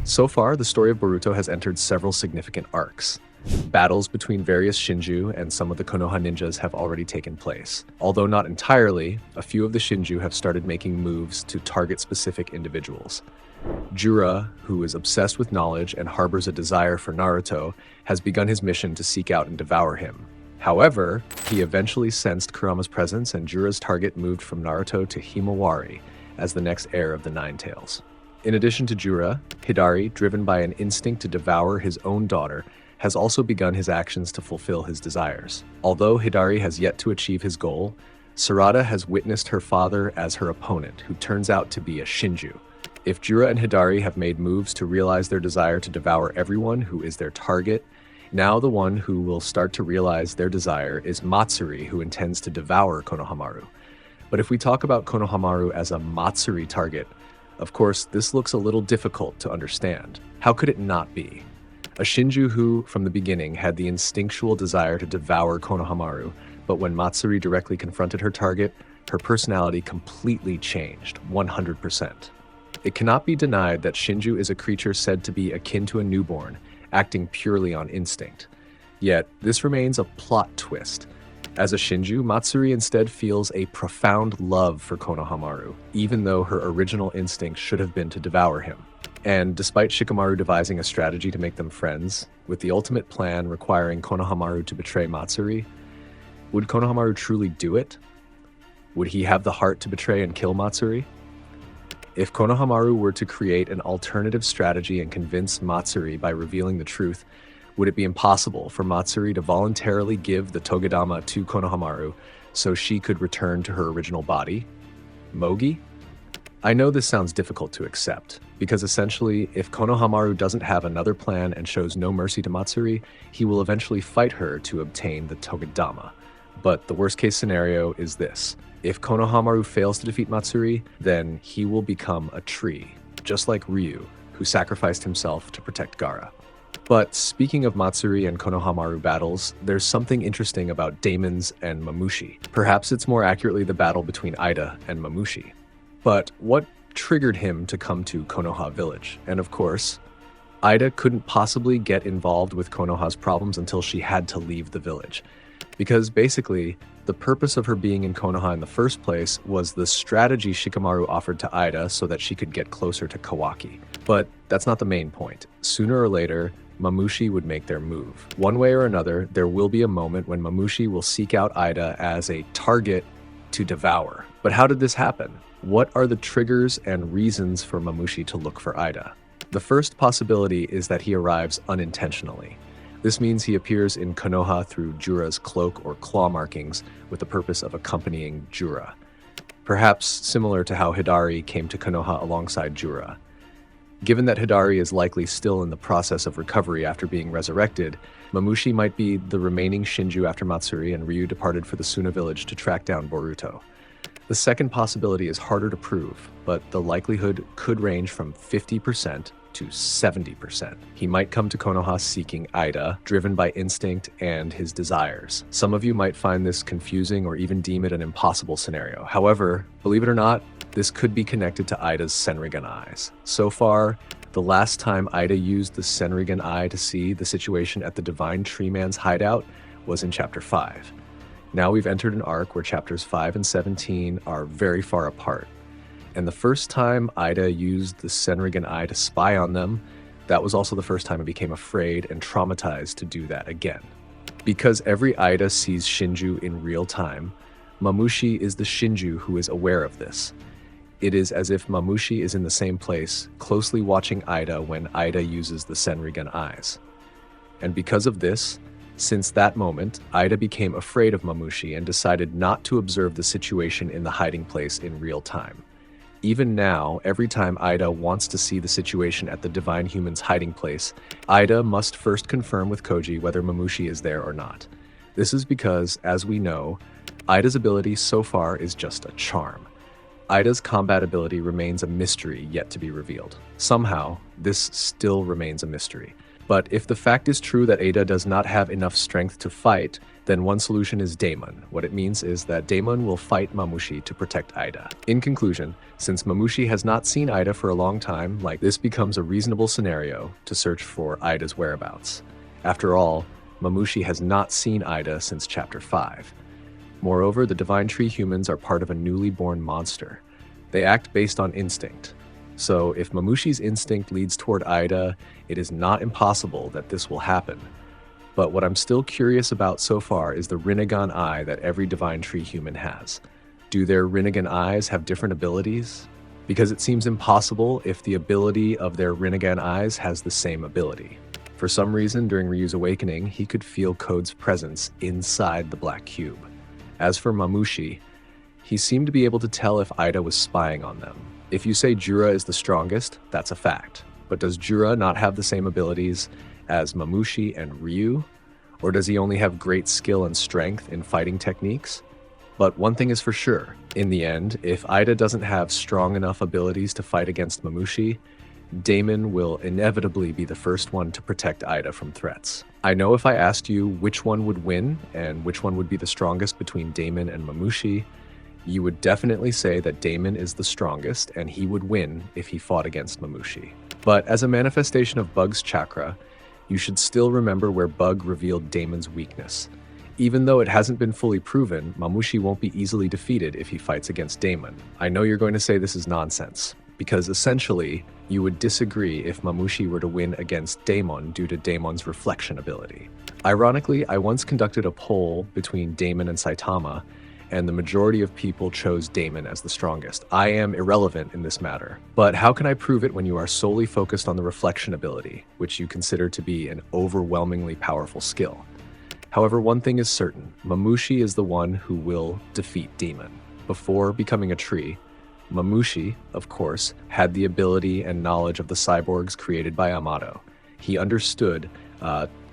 So far, the story of Boruto has entered several significant arcs. Battles between various Shinju and some of the Konoha ninjas have already taken place. Although not entirely, a few of the Shinju have started making moves to target specific individuals. Jura, who is obsessed with knowledge and harbors a desire for Naruto, has begun his mission to seek out and devour him. However, he eventually sensed Kurama's presence, and Jura's target moved from Naruto to Himawari as the next heir of the Nine Tails. In addition to Jura, Hidari, driven by an instinct to devour his own daughter, has also begun his actions to fulfill his desires. Although Hidari has yet to achieve his goal, Sarada has witnessed her father as her opponent, who turns out to be a Shinju. If Jura and Hidari have made moves to realize their desire to devour everyone who is their target, now the one who will start to realize their desire is Matsuri, who intends to devour Konohamaru. But if we talk about Konohamaru as a Matsuri target, of course, this looks a little difficult to understand. How could it not be? A Shinju who, from the beginning, had the instinctual desire to devour Konohamaru, but when Matsuri directly confronted her target, her personality completely changed, 100%. It cannot be denied that Shinju is a creature said to be akin to a newborn, acting purely on instinct. Yet, this remains a plot twist. As a Shinju, Matsuri instead feels a profound love for Konohamaru, even though her original instinct should have been to devour him. And despite Shikamaru devising a strategy to make them friends, with the ultimate plan requiring Konohamaru to betray Matsuri, would Konohamaru truly do it? Would he have the heart to betray and kill Matsuri? If Konohamaru were to create an alternative strategy and convince Matsuri by revealing the truth, would it be impossible for Matsuri to voluntarily give the Togodama to Konohamaru so she could return to her original body? Mogi? I know this sounds difficult to accept, because essentially, if Konohamaru doesn't have another plan and shows no mercy to Matsuri, he will eventually fight her to obtain the Togodama. But the worst case scenario is this. If Konohamaru fails to defeat Matsuri, then he will become a tree, just like Ryu, who sacrificed himself to protect Gaara. But speaking of Matsuri and Konohamaru battles, there's something interesting about Damon's and Mamushi. Perhaps it's more accurately the battle between Ida and Mamushi. But what triggered him to come to Konoha Village? And of course, Ida couldn't possibly get involved with Konoha's problems until she had to leave the village. Because basically, the purpose of her being in Konoha in the first place was the strategy Shikamaru offered to Ida so that she could get closer to Kawaki. But that's not the main point. Sooner or later, Mamushi would make their move. One way or another, there will be a moment when Mamushi will seek out Ida as a target to devour. But how did this happen? What are the triggers and reasons for Mamushi to look for Ida? The first possibility is that he arrives unintentionally. This means he appears in Konoha through Jura's cloak or claw markings with the purpose of accompanying Jura. Perhaps similar to how Hidari came to Konoha alongside Jura. Given that Hidari is likely still in the process of recovery after being resurrected, Mamushi might be the remaining Shinju after Matsuri and Ryu departed for the Suna village to track down Boruto. The second possibility is harder to prove, but the likelihood could range from 50% to 70%. He might come to Konoha seeking Ida, driven by instinct and his desires. Some of you might find this confusing or even deem it an impossible scenario. However, believe it or not, this could be connected to Ida's Senrigan eyes. So far, the last time Ida used the Senrigan eye to see the situation at the Divine Tree Man's hideout was in Chapter 5. Now we've entered an arc where Chapters 5 and 17 are very far apart. And the first time Ida used the Senrigan eye to spy on them, that was also the first time I became afraid and traumatized to do that again. Because every Ida sees Shinju in real time, Mamushi is the Shinju who is aware of this. It is as if Mamushi is in the same place, closely watching Ida when Ida uses the Senrigan eyes. And because of this, since that moment, Ida became afraid of Mamushi and decided not to observe the situation in the hiding place in real time. Even now, every time Ida wants to see the situation at the Divine Human's hiding place, Ida must first confirm with Koji whether Mamushi is there or not. This is because, as we know, Ida's ability so far is just a charm. Ida's combat ability remains a mystery yet to be revealed. Somehow, this still remains a mystery. But if the fact is true that Ida does not have enough strength to fight, then one solution is Damon. What it means is that Damon will fight Mamushi to protect Ida. In conclusion, since Mamushi has not seen Ida for a long time, this becomes a reasonable scenario to search for Ida's whereabouts. After all, Mamushi has not seen Ida since Chapter 5. Moreover, the Divine Tree humans are part of a newly born monster. They act based on instinct. So if Mamushi's instinct leads toward Ida, it is not impossible that this will happen. But what I'm still curious about so far is the Rinnegan eye that every Divine Tree human has. Do their Rinnegan eyes have different abilities? Because it seems impossible if the ability of their Rinnegan eyes has the same ability. For some reason, during Ryu's awakening, he could feel Code's presence inside the black cube. As for Mamushi, he seemed to be able to tell if Ida was spying on them. If you say Jura is the strongest, that's a fact. But does Jura not have the same abilities as Mamushi and Ryu? Or does he only have great skill and strength in fighting techniques? But one thing is for sure, in the end, if Ida doesn't have strong enough abilities to fight against Mamushi, Damon will inevitably be the first one to protect Ida from threats. I know if I asked you which one would win and which one would be the strongest between Damon and Mamushi, you would definitely say that Damon is the strongest and he would win if he fought against Mamushi. But as a manifestation of Bug's chakra, you should still remember where Bug revealed Damon's weakness. Even though it hasn't been fully proven, Mamushi won't be easily defeated if he fights against Damon. I know you're going to say this is nonsense, because essentially, you would disagree if Mamushi were to win against Damon due to Damon's reflection ability. Ironically, I once conducted a poll between Damon and Saitama, and the majority of people chose Damon as the strongest. I am irrelevant in this matter. But how can I prove it when you are solely focused on the reflection ability, which you consider to be an overwhelmingly powerful skill? However, one thing is certain, Mamushi is the one who will defeat Damon. Before becoming a tree, Mamushi, of course, had the ability and knowledge of the cyborgs created by Amato. He understood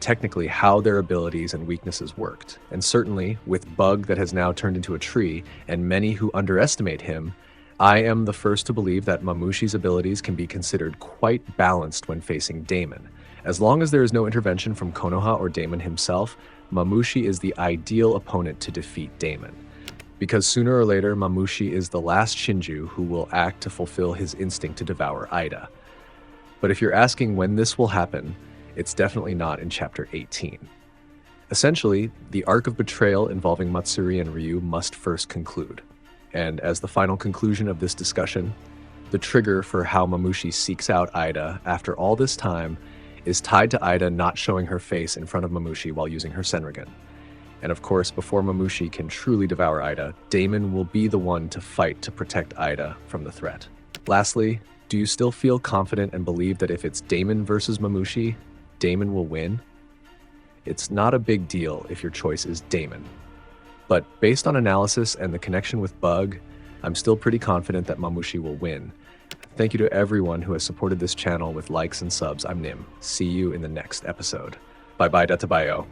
technically how their abilities and weaknesses worked. And certainly, with Bug that has now turned into a tree, and many who underestimate him, I am the first to believe that Mamushi's abilities can be considered quite balanced when facing Damon. As long as there is no intervention from Konoha or Damon himself, Mamushi is the ideal opponent to defeat Damon. Because sooner or later, Mamushi is the last Shinju who will act to fulfill his instinct to devour Ida. But if you're asking when this will happen, it's definitely not in Chapter 18. Essentially, the arc of betrayal involving Matsuri and Ryu must first conclude. And as the final conclusion of this discussion, the trigger for how Mamushi seeks out Ida after all this time is tied to Ida not showing her face in front of Mamushi while using her Senrigan. And of course, before Mamushi can truly devour Ida, Damon will be the one to fight to protect Ida from the threat. Lastly, do you still feel confident and believe that if it's Damon versus Mamushi, Damon will win? It's not a big deal if your choice is Damon. But based on analysis and the connection with Bug, I'm still pretty confident that Mamushi will win. Thank you to everyone who has supported this channel with likes and subs. I'm Nim. See you in the next episode. Bye bye, Databayo.